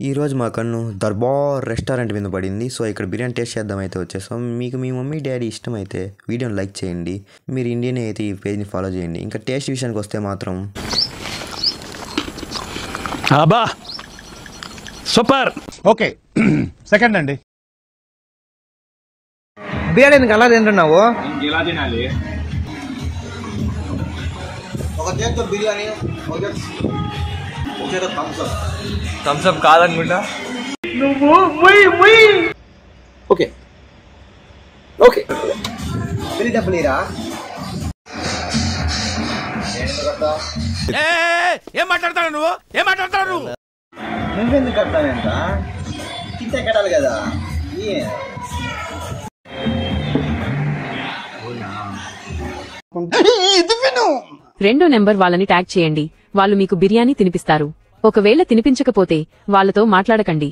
ఈరోజు మా కన్ను దర్బార్ రెస్టారెంట్ మీద పడింది. సో ఇక్కడ బిర్యానీ టేస్ట్ చేద్దాం అయితే వచ్చేసాం. మీకు మీ మమ్మీ డాడీ ఇష్టమైతే వీడియోని లైక్ చేయండి. మీరు ఇండియన్ అయితే ఈ పేజ్ని ఫాలో చేయండి. ఇంకా టేస్ట్ విషయానికి వస్తే మాత్రం అబ్బా సూపర్. ఓకే సెకండ్ అండి. బిర్యానీ అలా తింటున్నావు? ఎలా తినాలి? ఒక చేతితో బిర్యానీ, థమ్స్అప్ కాదనుకుంటా. నువ్వు ఓకే ఓకే బిల్ డబ్బులీరా. ఏం మాట్లాడతాడు నువ్వు? నువ్వెందుకు కడతావేంట? కింద కట్టాలి కదా. రెండో నెంబర్ వాళ్ళని ట్యాగ్ చేయండి. వాళ్ళు మీకు బిర్యానీ తినిపిస్తారు. ఒకవేళ తినిపించకపోతే వాళ్ళతో మాట్లాడకండి.